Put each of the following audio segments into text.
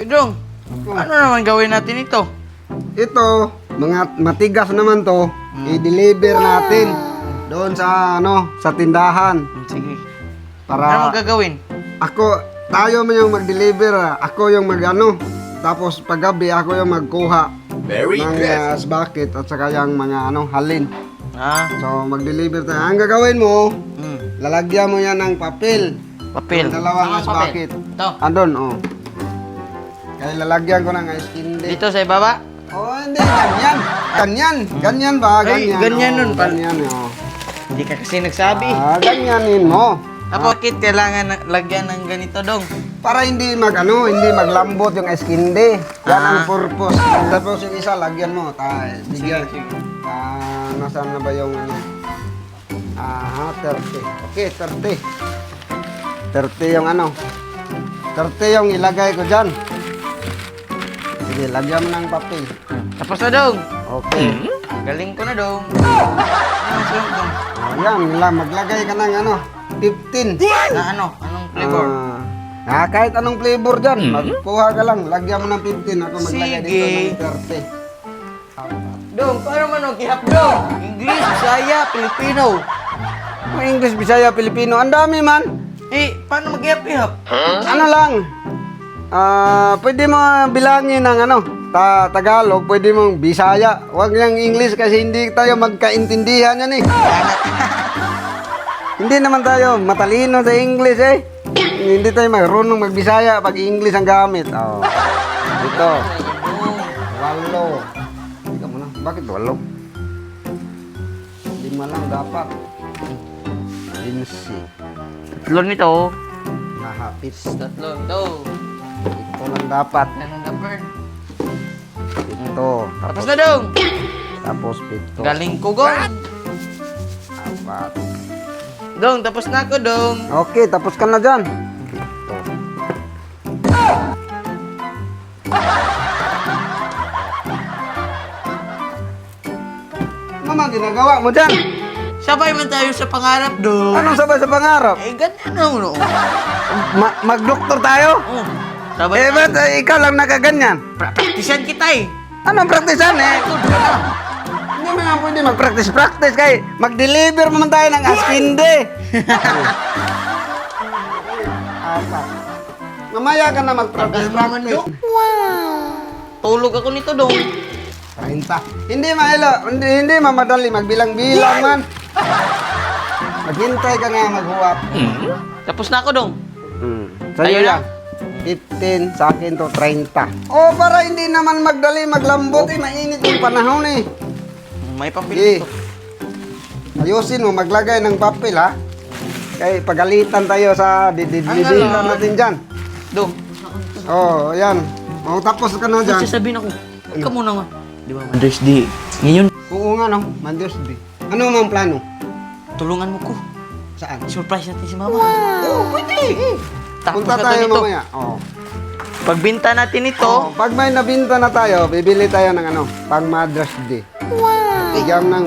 Dong, ano naman gawin natin ito? Ito, mga matigas naman to, i-deliver natin doon sa sa tindahan. Sige. Ano Para magagawin? tayo man yung mag-deliver, ako yung tapos paggabi ako yung magkuha ng bucket at saka yung mga halin. So mag-deliver tayo. Ang gagawin mo, lalagyan mo yan ng papel. Papel. Dalawang bucket. Ito. Andun, Kaya lalagyan ko ng ice candy. Dito sa ibaba? Oh, hindi. Ganyan. Ganyan. Ganyan ba? Ay, Ganyan. ganyan nun, Ganyan, Hindi ka kasi nagsabi. ganyanin mo. Bakit kailangan lagyan ng ganito, Dong? Para hindi hindi maglambot yung ice candy. Yan ang purpose. Tapos yung isa, lagyan mo. Bigyan. Nasaan na ba yung 30. Okay, 30. 30 yung 30 yung ilagay ko dyan. Sige, lagyan mo ng papel. Tapos na, Dong. Okay. Galing ko na, Dong. Ano sunod, Dong? Yan, maglagay ka ng 15. Na ano? Anong flavor? Kahit anong flavor dyan, magkuha ka lang. Lagyan mo ng 15. Ako maglagay Sige. dito ng 30. Dong, paano man mag-ihap, Dong? English, Bisaya, Filipino. English, Bisaya, Pilipino. Ang dami man. Paano mag-ihap-ihap? Ano lang. Pwede mo bilangin ng Tagalog, pwede mong Bisaya. Huwag niyang English kasi hindi tayo magkaintindihan yan Hindi naman tayo matalino sa English Hindi tayo marunong magbisaya pag English ang gamit. Ito. 8. Teka muna, bakit 8? 5 lang dapat. 15. Tatlong nito. Nahapit. Tatlong ito. Ito lang dapat. Anong number? Ito. Tapos na, Dong. Tapos 7. Galing ko, Gong. 4. Dong, tapos na ako, Dong. Okay, tapos ka na dyan. Ito. Ano man ginagawa mo dyan? Sabay man tayo sa pangarap, Dong. Anong sabay sa pangarap? Ganyan na, no? Mag-doktor tayo? Sabay Ba't ikaw lang nakaganyan? Praktisan kita, Anong praktisan Hindi mo nga pwede mag-practice kay mag-deliver mo man tayo ng askinde. Mamaya ka na mag-practice. Tulog ako nito, Dong. 30. Hindi mamadali magbilang-bilang man. Maghintay ka nga maghuwap. Tapos na ako, Dong. Sa'yo Ayun na. yan. 15, sa akin to 30. Para hindi naman magdali, maglambot mainit yung panahon May papel Sige. dito. Ayusin mo, maglagay ng papel Kaya pagalitan tayo sa dididilan natin dyan. Dong. Yan. Tapos ka na dyan. Sasabihin ako. Huwag ka muna nga. Di ba, Mother's Day? Ngayon, Oo nga Mother's Day. Ano mang plano? tulungan mo ko. Saan? Surprise natin si Mama. Pwede. Tapos Punta na tayo nito. mamaya. Pagbinta natin ito, Pag may nabinta na tayo, bibili tayo ng pang Mother's Day. Bigyan ng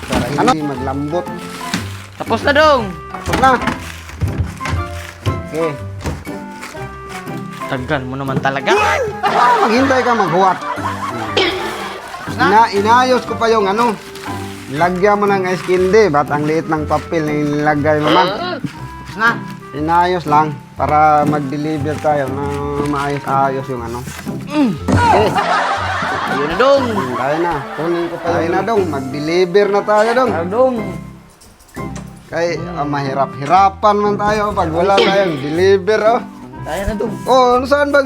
para hindi maglambot. tapos na, Dong. Tapos na. Okay. Tagal mo naman talaga. Maghintay ka maghuwat. Inayos ko pa yung lagyan mo ng ice candy. Ba't ang liit ng papel na nilagay mo man? Tapos na. Inayos lang para mag-deliver tayo na maayos-ayos yung Okay. Ayun na, Dong. Tayo na. Kunin ko pa yun na Mag-deliver na tayo Dong. Kaya mahirap-hirapan man tayo pag wala tayong deliver Tayo na, Dong. Saan ba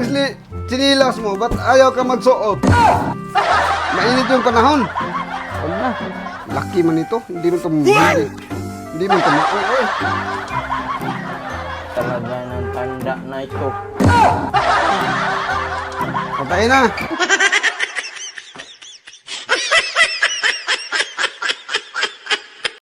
sinilas mo? Ba't ayaw ka magsuot? Mainit yung panahon. Huwag na. Laki man ito. Hindi mo tumuli. Hindi mo tumuli. Talaga ng tanda na ito. Patay na.